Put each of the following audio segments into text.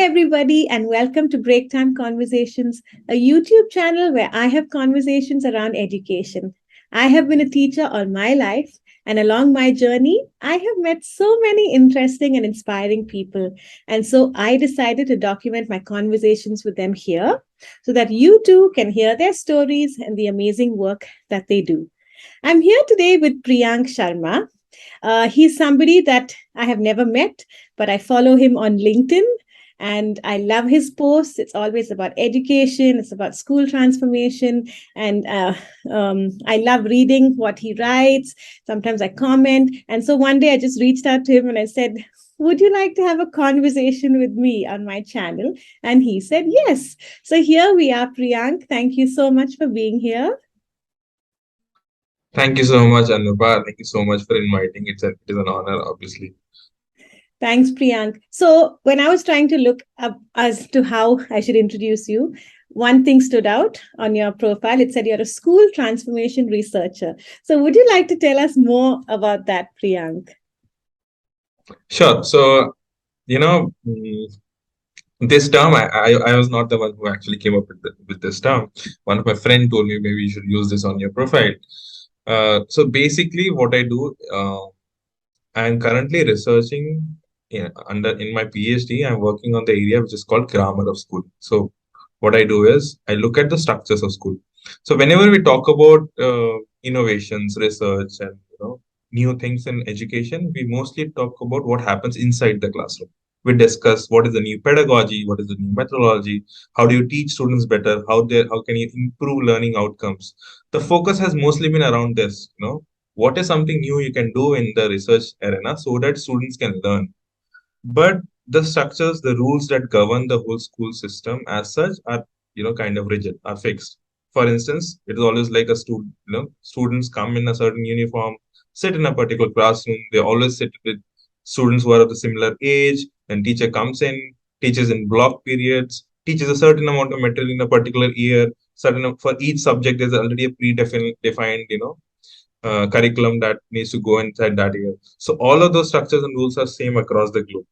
everybody, and welcome to Break Time Conversations, a YouTube channel where I have conversations around education. I have been a teacher all my life, and along my journey, I have met so many interesting and inspiring people. And so I decided to document my conversations with them here so that you too can hear their stories and the amazing work that they do. I'm here today with Priyank Sharma. He's somebody that I have never met, but I follow him on LinkedIn and I love his posts. It's always about education, it's about school transformation. And I love reading what he writes. Sometimes I comment. And so one day I just reached out to him and I said, would you like to have a conversation with me on my channel? And he said, yes. So here we are, Priyank. Thank you so much for being here. Thank you so much, Anupa. Thank you so much for inviting. It is an honor, obviously. Thanks, Priyank. So, when I was trying to look up as to how I should introduce you, one thing stood out on your profile. It said you're a school transformation researcher. So, would you like to tell us more about that, Priyank? Sure. So, you know, mm, this term, I was not the one who actually came up with this term. One of my friend told me maybe you should use this on your profile. So basically, what I do, I am currently researching in my PhD. I'm working on the area which is called grammar of school. So what I do is I look at the structures of school. So whenever we talk about innovations, research, and new things in education, we mostly talk about what happens inside the classroom. We discuss what is the new pedagogy, what is the new methodology, how do you teach students better, how can you improve learning outcomes. The focus has mostly been around this. What is something new you can do in the research arena so that students can learn. But the structures, the rules that govern the whole school system as such are, kind of rigid, are fixed. For instance, it is always like a student, students come in a certain uniform, sit in a particular classroom. They always sit with students who are of the similar age. And teacher comes in, teaches in block periods, teaches a certain amount of material in a particular year. For each subject, there's already a defined, curriculum that needs to go inside that year. So all of those structures and rules are same across the globe.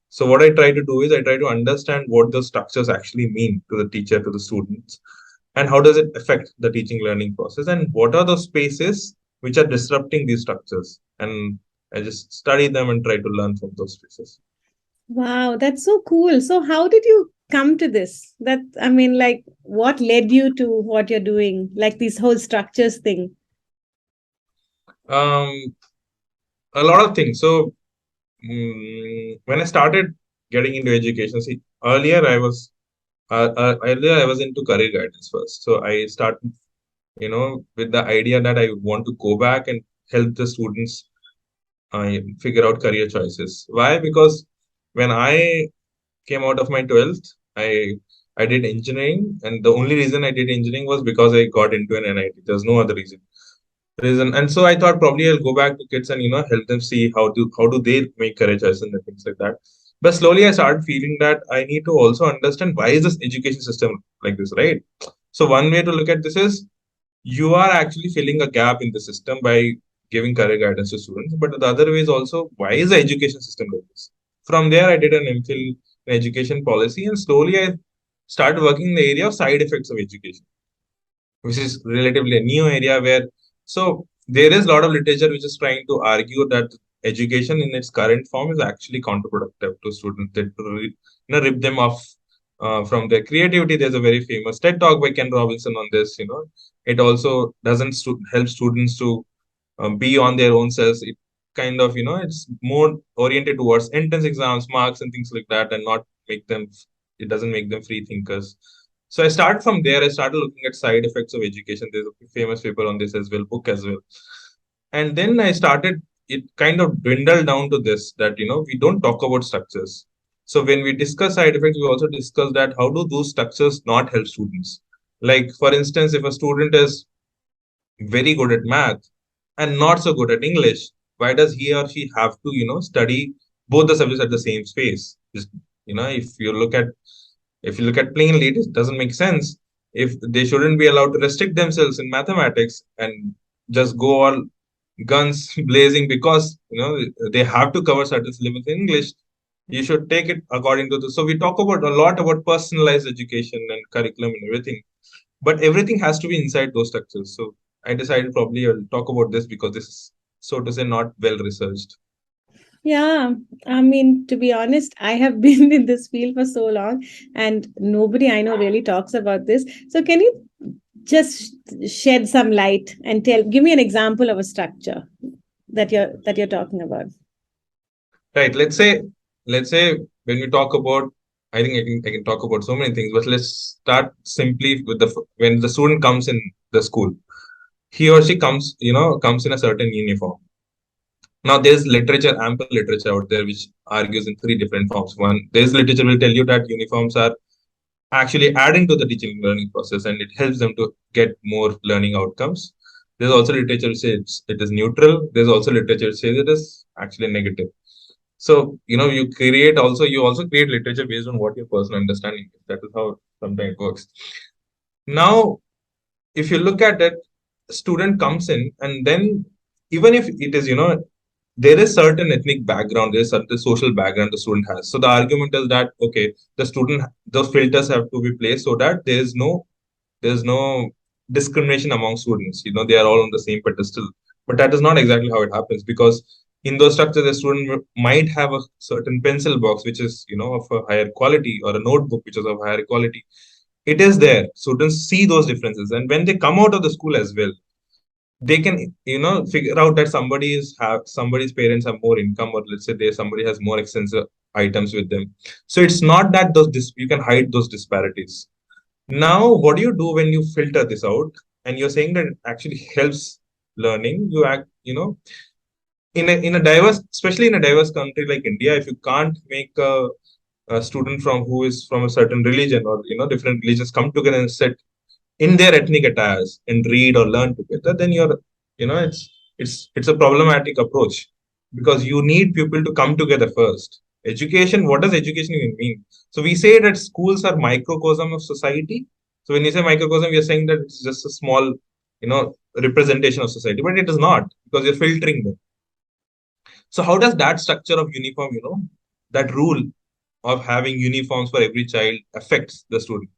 So what I try to do is I try to understand what those structures actually mean to the teacher, to the students, and how does it affect the teaching learning process, and what are those spaces which are disrupting these structures. And I just study them and try to learn from those spaces. Wow, that's so cool. So, how did you come to this? Like, what led you to what you're doing, like this whole structures thing? Um, a lot of things. So when I started getting into education, see, earlier I was into career guidance first. So I started, with the idea that I want to go back and help the students figure out career choices. Why? Because when I came out of my 12th, I did engineering, and the only reason I did engineering was because I got into an NIT. There's no other reason. And so I thought probably I'll go back to kids and help them see how do they make career choices and things like that. But slowly I started feeling that I need to also understand why is this education system like this, right? So one way to look at this is you are actually filling a gap in the system by giving career guidance to students. But the other way is also, why is the education system like this? From there, I did an MPhil in education policy, and slowly I started working in the area of side effects of education, which is relatively a new area where, so there is a lot of literature which is trying to argue that education in its current form is actually counterproductive to students. That rip them off from their creativity. There's a very famous TED talk by Ken Robinson on this. It also doesn't help students to be on their own selves. It kind of, it's more oriented towards entrance exams, marks, and things like that, and not make them. It doesn't make them free thinkers. So I started from there. I started looking at side effects of education. There's a famous paper on this as well, book as well. And then I started, it kind of dwindled down to this, that, we don't talk about structures. So when we discuss side effects, we also discuss that how do those structures not help students? Like, for instance, if a student is very good at math and not so good at English, why does he or she have to, study both the subjects at the same space? Just, if you look at plainly, it doesn't make sense. If they shouldn't be allowed to restrict themselves in mathematics and just go all guns blazing because they have to cover certain syllabus in English, You should take it according to the. So we talk about a lot about personalized education and curriculum and everything, but everything has to be inside those structures. So I decided probably I'll talk about this because this is, so to say, not well researched. Yeah, I mean, to be honest, I have been in this field for so long, and nobody I know really talks about this. So, can you just shed some light and give me an example of a structure that you're talking about? Right. Let's say when we talk about, I think I can talk about so many things, but let's start simply with when the student comes in the school, he or she comes in a certain uniform. Now there's literature, ample literature out there which argues in three different forms. One, there's literature will tell you that uniforms are actually adding to the teaching and learning process and it helps them to get more learning outcomes. There's also literature which says it is neutral. There's also literature which says it is actually negative. So, you also create literature based on what your personal understanding is. That is how sometimes it works. Now, if you look at it, student comes in and then even if it is, there is certain ethnic background, there is certain social background the student has. So the argument is that okay, those filters have to be placed so that there's no discrimination among students. They are all on the same pedestal. But that is not exactly how it happens because in those structures, a student might have a certain pencil box which is of a higher quality or a notebook which is of higher quality. It is there. Students see those differences, and when they come out of the school as well, they can figure out that somebody's parents have more income, or let's say somebody has more expensive items with them. So it's not that you can hide those disparities. Now, what do you do when you filter this out and you're saying that it actually helps learning? You act, in a diverse, especially in a diverse country like India, if you can't make a student who is from a certain religion or different religions come together and sit in their ethnic attires and read or learn together, then it's a problematic approach because you need people to come together first. Education, what does education even mean? So we say that schools are microcosm of society. So when you say microcosm, we are saying that it's just a small, representation of society, but it is not because you're filtering them. So how does that structure of uniform, that rule of having uniforms for every child affects the student?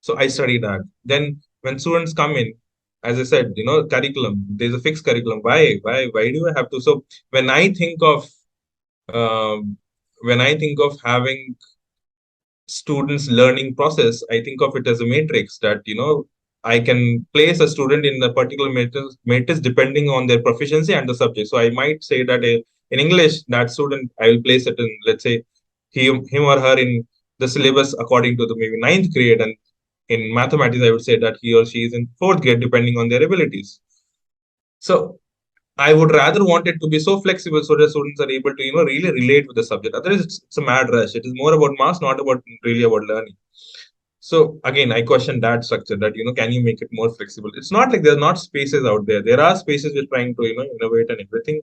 So I study that. Then when students come in, as I said, curriculum, there's a fixed curriculum. Why do I have to? So when I think of um, when I think of having students learning process, I think of it as a matrix that I can place a student in a particular matrix depending on their proficiency and the subject. So I might say that in English, that student I will place it in, let's say, him or her in the syllabus according to the maybe ninth grade, and in mathematics I would say that he or she is in fourth grade depending on their abilities. So I would rather want it to be so flexible so that students are able to, really relate with the subject. Otherwise, it's a mad rush. It is more about mass, not about really about learning. So again, I question that structure that, can you make it more flexible? It's not like there's not spaces out there. There are spaces which are trying to, innovate and everything.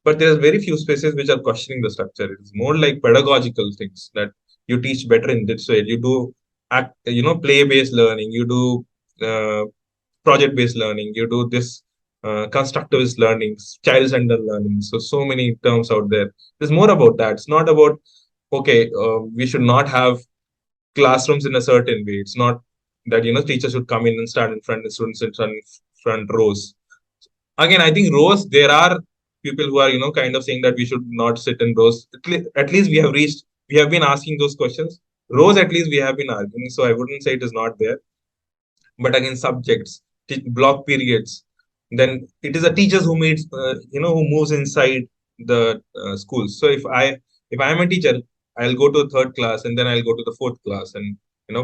But there's very few spaces which are questioning the structure. It's more like pedagogical things that you teach better in this way. You do play-based learning. You do project-based learning. You do this constructivist learning, child-centered learning. So many terms out there. It's more about that. It's not about okay, we should not have classrooms in a certain way. It's not that teachers should come in and stand in front, and students sit in front rows. Again, I think rows. There are people who are kind of saying that we should not sit in rows. At least we have reached. We have been asking those questions. Rows, at least we have been arguing. So I wouldn't say it is not there. But again, subjects, block periods, then it is a teachers who meets who moves inside the schools. So if I am a teacher, I'll go to a third class and then I'll go to the fourth class, and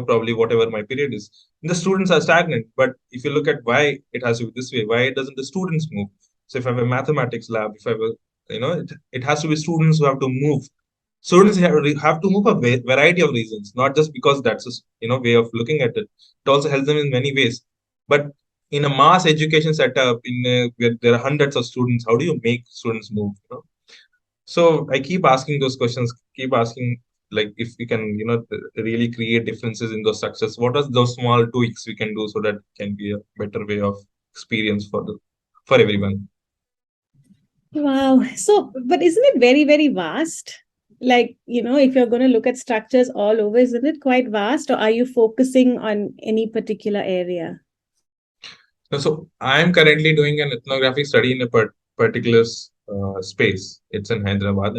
probably whatever my period is, the students are stagnant. But if you look at why it has to be this way, why doesn't the students move? So if I have a mathematics lab, if I have a, it has to be students who have to move. Students have to move for a variety of reasons, not just because that's a way of looking at it. It also helps them in many ways. But in a mass education setup, where there are hundreds of students, how do you make students move? So I keep asking those questions, keep asking like if we can, really create differences in those structures. What are those small tweaks we can do so that it can be a better way of experience for everyone? Wow. So, but isn't it very, very vast? like, if you're going to look at structures all over, isn't it quite vast, or are you focusing on any particular area? So I'm currently doing an ethnographic study in a particular space. It's in Hyderabad.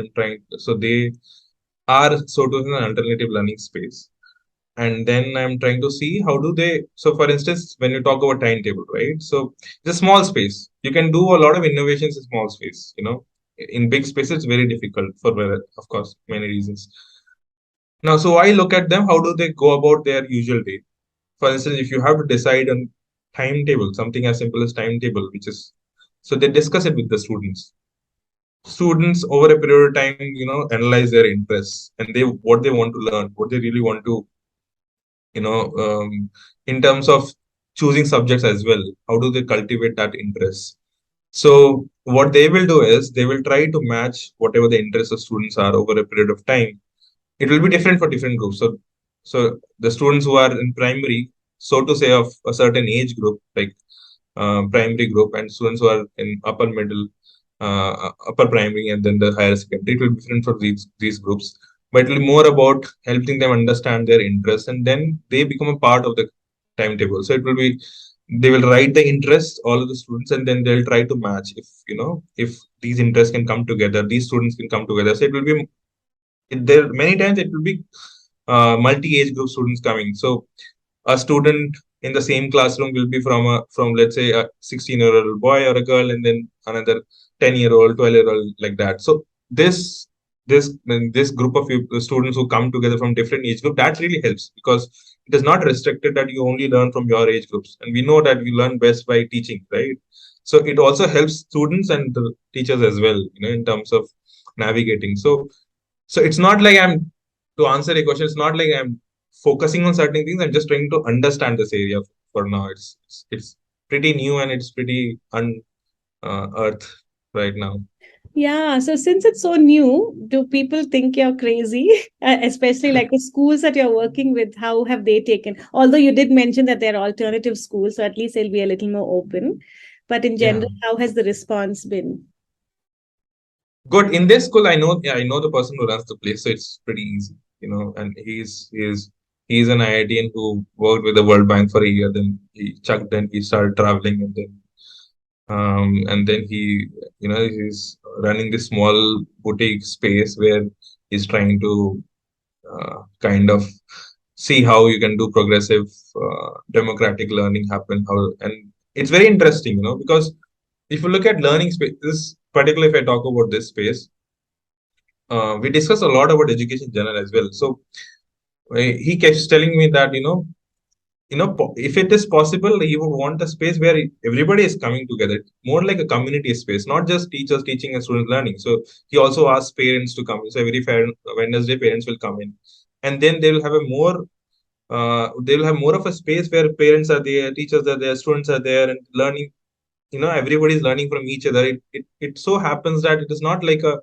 So they are sort of an alternative learning space. And then I'm trying to see how do they, so for instance, when you talk about timetable, right? So it's a small space. You can do a lot of innovations in small space, In big spaces, it's very difficult for, of course, many reasons. Now, so I look at them, how do they go about their usual day? For instance, if you have to decide on timetable, something as simple as timetable, which is, so they discuss it with the students. Students over a period of time, analyze their interests and what they want to learn, what they really want to, in terms of choosing subjects as well. How do they cultivate that interest? So what they will do is they will try to match whatever the interests of students are over a period of time. It will be different for different groups. So the students who are in primary, so to say, of a certain age group, like primary group, and students who are in upper middle, upper primary, and then the higher secondary, it will be different for these groups. But it will be more about helping them understand their interests, and then they become a part of the timetable. So it will be they will write the interests all of the students, and then they'll try to match if these interests can come together, these students can come together. So it will be there many times it will be multi-age group students coming. So a student in the same classroom will be from let's say a 16-year-old boy or a girl, and then another 10-year-old, 12-year-old, like that. So this group of students who come together from different age group, that really helps, because it is not restricted that you only learn from your age groups, and we know that we learn best by teaching, right? So it also helps students and the teachers as well, in terms of navigating. So it's not like I'm to answer a question. It's not like I'm focusing on certain things. I'm just trying to understand this area for now. It's pretty new and it's pretty earth right now. Yeah, so since it's so new, do people think you're crazy? Especially like the schools that you're working with, how have they taken? Although you did mention that they're alternative schools, so at least they'll be a little more open. But in Yeah, general, how has the response been? good. In this school, I know. Yeah, I know the person who runs the place, so it's pretty easy. And he's an IITian who worked with the World Bank for a year. Then he chucked. Then he started traveling, and then he's running this small boutique space where he's trying to kind of see how you can do progressive democratic learning happen, how, and it's very interesting, because if you look at learning space, this particularly, if I talk about this space, we discuss a lot about education in general as well. So he keeps telling me that if it is possible, he would want a space where everybody is coming together, more like a community space, not just teachers teaching and students learning. So he also asks parents to come. So every Wednesday, parents will come in, and then they will have a more they will have more of a space where parents are there, teachers are there, students are there, and learning. Everybody's learning from each other. It so happens that it is not like a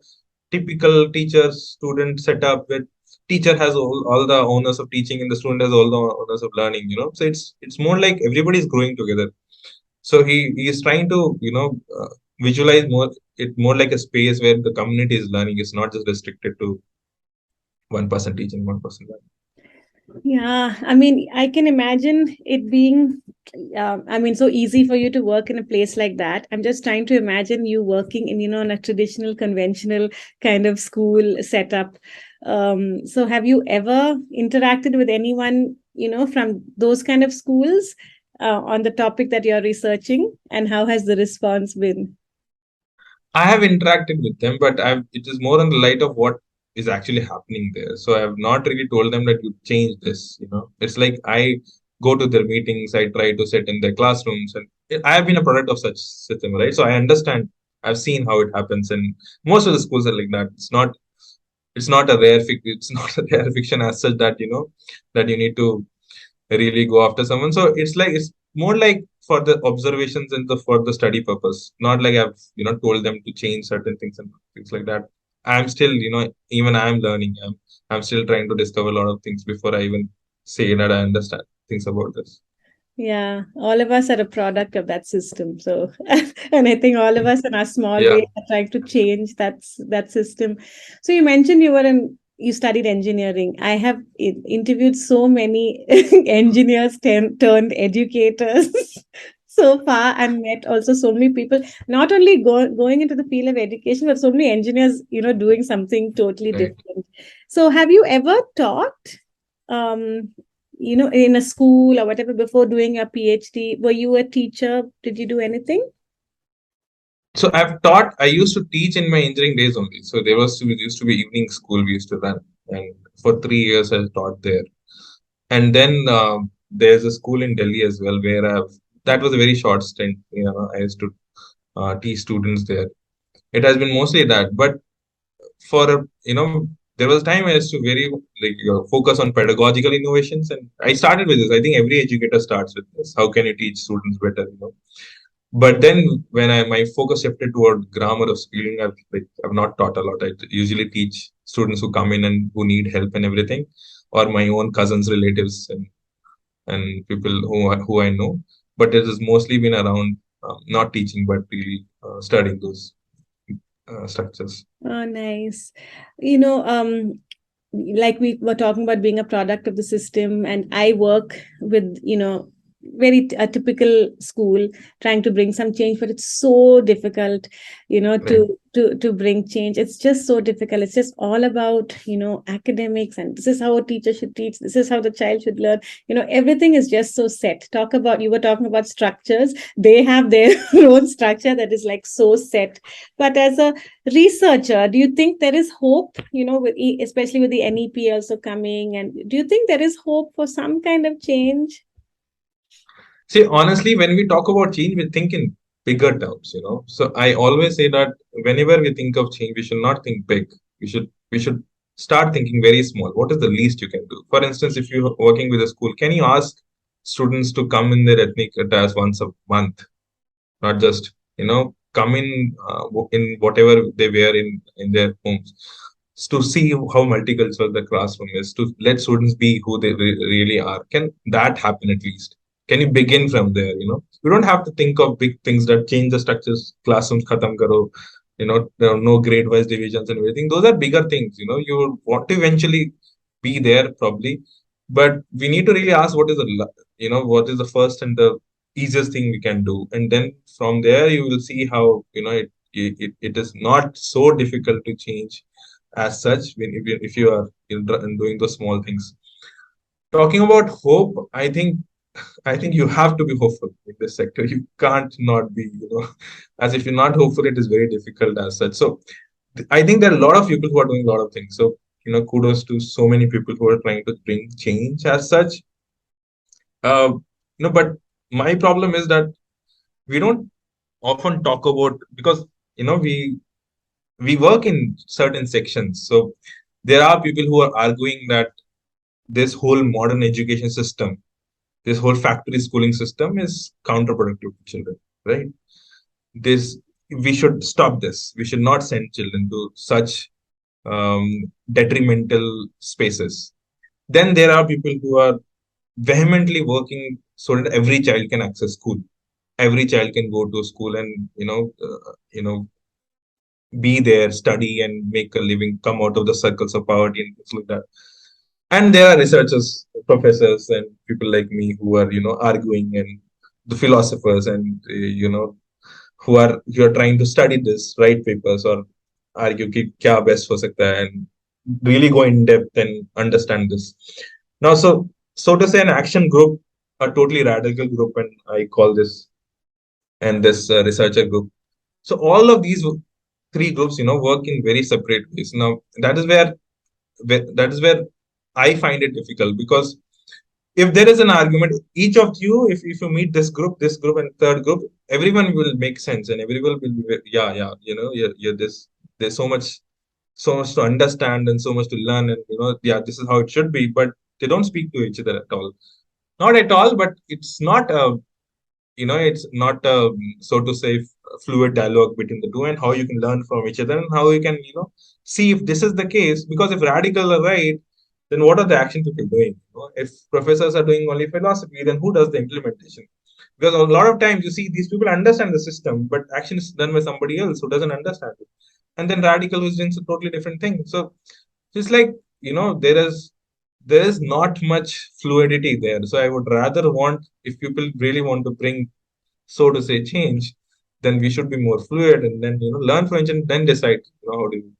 typical teacher student setup where teacher has all the owners of teaching and the student has all the owners of learning. So it's more like everybody's growing together. So he is trying to visualize more like a space where the community is learning. It's not just restricted to one person teaching, one person learning. Yeah, I mean, I can imagine it being, so easy for you to work in a place like that. I'm just trying to imagine you working in a traditional, conventional kind of school setup. So have you ever interacted with anyone from those kind of schools on the topic that you're researching, and how has the response been? I have interacted with them, but it is more on the light of what is actually happening there. So I have not really told them that you change this. It's like I go to their meetings, I try to sit in their classrooms, and I have been a product of such system, right? So I understand. I've seen how it happens, and most of the schools are like that. It's not a it's not a rare fiction as such that that you need to really go after someone. So it's more like for the observations and for the study purpose, not like I've told them to change certain things and things like that. I'm still even I'm learning. I'm still trying to discover a lot of things before I even say that I understand things about this. Yeah, all of us are a product of that system. So, and I think all of us in our small Yeah, way are trying to change that system. So you mentioned you studied engineering. I have interviewed so many engineers turned educators so far, and met also so many people, not only going into the field of education, but so many engineers, doing something totally right. different. So have you ever taught? Um, in a school or whatever before doing your PhD? Were you a teacher? Did you do anything? So I've taught. I used to teach in my engineering days only. So used to be evening school we used to run, and for 3 years I taught there. And then there's a school in Delhi as well where that was a very short stint. I used to teach students there. It has been mostly that, but for there was a time I used to very focus on pedagogical innovations, and I started with this. I think every educator starts with this. How can you teach students better? But then when my focus shifted toward grammar of speaking, I've not taught a lot. I usually teach students who come in and who need help and everything, or my own cousins, relatives, and people who I know. But it has mostly been around not teaching, but really studying those structures. Oh, nice. You know, like we were talking about being a product of the system, and I work with, a typical school trying to bring some change, but it's so difficult, Right. to bring change. It's just so difficult. It's just all about, academics, and this is how a teacher should teach. This is how the child should learn. Everything is just so set. You were talking about structures. They have their own structure that is like so set. But as a researcher, do you think there is hope, especially with the NEP also coming? And do you think there is hope for some kind of change? See, honestly, when we talk about change, we think in bigger terms. So I always say that whenever we think of change, we should not think big. We should start thinking very small. What is the least you can do? For instance, if you're working with a school, can you ask students to come in their ethnic attires once a month? Not just come in whatever they wear in their homes, to see how multicultural the classroom is, to let students be who they really are. Can that happen? At least can you begin from there? You don't have to think of big things that change the structures, classrooms khatam karo. There are no grade wise divisions and everything. Those are bigger things. You want to eventually be there probably, but we need to really ask what is the first and the easiest thing we can do, and then from there you will see how it is not so difficult to change as such if you are doing those small things. Talking about hope, I think you have to be hopeful in this sector. You can't not be, as if you're not hopeful, it is very difficult as such. So I think there are a lot of people who are doing a lot of things. So kudos to so many people who are trying to bring change as such. uh, but my problem is that we don't often talk about, because we work in certain sections. So there are people who are arguing that this whole modern education system, this whole factory schooling system is counterproductive to children, right? This We should stop this. We should not send children to such um, detrimental spaces. Then there are people who are vehemently working so that every child can access school, every child can go to school and be there, study, and make a living, come out of the circles of poverty and things like that. And there are researchers, professors, and people like me who are arguing, and the philosophers, and who are trying to study this, write papers, or argue कि क्या best हो सकता है, and really go in depth and understand this. Now, so to say, an action group, a totally radical group, and I call this, and this researcher group. So all of these three groups, work in very separate ways. Now that is where I find it difficult, because if there is an argument, each of you, if you meet this group, and third group, everyone will make sense, and everyone will be, yeah, yeah, you're this. There's so much to understand and so much to learn, and yeah, this is how it should be. But they don't speak to each other at all. Not at all, but it's not so to say fluid dialogue between the two, and how you can learn from each other, and how you can see if this is the case. Because if radical are right, then what are the action people doing? If professors are doing only philosophy, then who does the implementation? Because a lot of times you see these people understand the system, but action is done by somebody else who doesn't understand it. And then radical who's doing a totally different thing. So it's like, there is not much fluidity there. So I would rather want, if people really want to bring, so to say, change, then we should be more fluid, and then learn French and then decide how do you.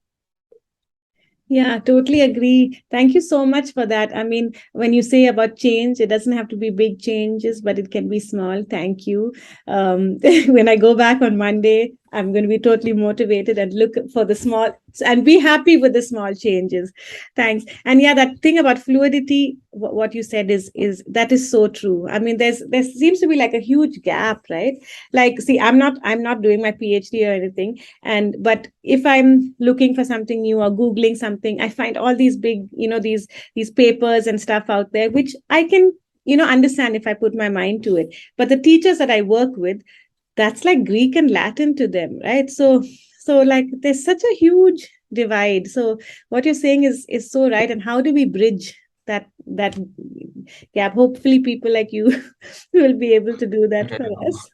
Yeah, totally agree. Thank you so much for that. I mean, when you say about change, it doesn't have to be big changes, but it can be small. Thank you. When I go back on Monday, I'm going to be totally motivated and look for the small and be happy with the small changes. Thanks. And yeah, that thing about fluidity, what you said is that is so true. I mean, there seems to be like a huge gap, right? Like, see, I'm not doing my PhD or anything, and but if I'm looking for something new or googling something, I find all these big, these papers and stuff out there which I can understand if I put my mind to it. But the teachers that I work with, that's like Greek and Latin to them, right? So like there's such a huge divide. So what you're saying is so right. And how do we bridge that gap? Hopefully people like you will be able to do that I for know. us.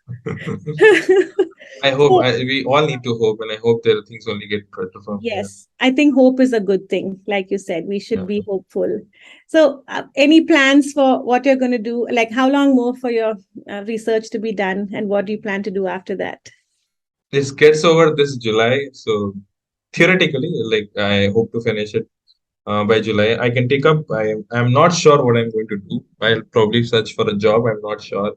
I hope, So we all need to hope, and I hope that things only get better from here. yes, I think hope is a good thing. Like you said, we should Yeah. be hopeful. So, any plans for what you're going to do? Like, how long more for your research to be done, and what do you plan to do after that? This gets over this July, so theoretically, like, I hope to finish it by July. I can take up. I'm not sure what I'm going to do. I'll probably search for a job. I'm not sure,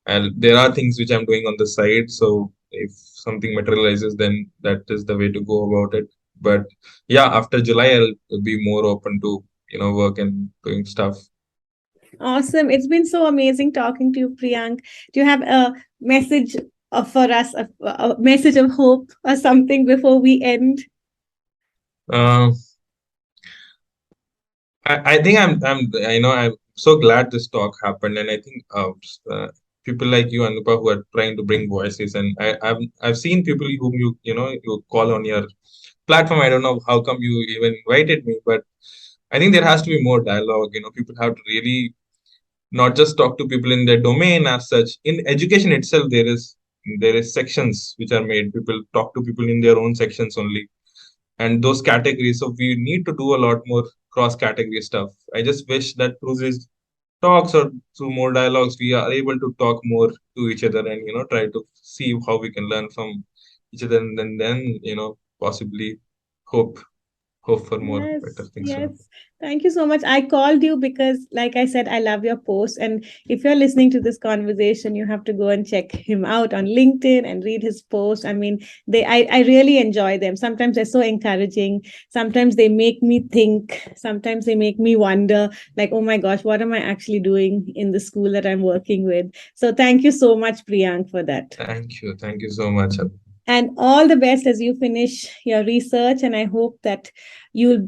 and there are things which I'm doing on the side. So if something materializes, then that is the way to go about it. But yeah, after July, I'll be more open to work and doing stuff. Awesome! It's been so amazing talking to you, Priyank. Do you have a message for us, a message of hope or something before we end? Uh, I think I'm so glad this talk happened, and I think people like you, Anupa, who are trying to bring voices, and I've seen people whom you call on your platform. I don't know how come you even invited me, but I think there has to be more dialogue. People have to really not just talk to people in their domain as such. In education itself, there is sections which are made. People talk to people in their own sections only, and those categories. So we need to do a lot more cross category stuff. I just wish that through these talks or through more dialogues, we are able to talk more to each other, and try to see how we can learn from each other, and then possibly hope hope for more better Yes, things. yes. Thank you so much. I called you because, like I said, I love your post. And if you're listening to this conversation, you have to go and check him out on LinkedIn and read his posts. I mean, I really enjoy them. Sometimes they're so encouraging. Sometimes they make me think. Sometimes they make me wonder, like, oh my gosh, what am I actually doing in the school that I'm working with? So thank you so much, Priyank, for that. Thank you so much. And all the best as you finish your research. And I hope that you'll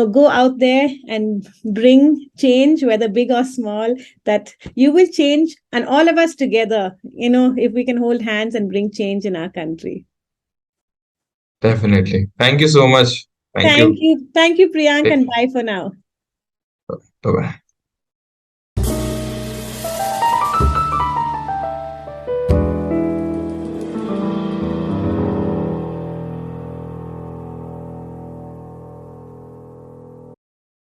go out there and bring change, whether big or small, that you will change, and all of us together, if we can hold hands and bring change in our country. Definitely. Thank you so much. Thank you. Thank you, Priyank, and bye for now. Bye bye.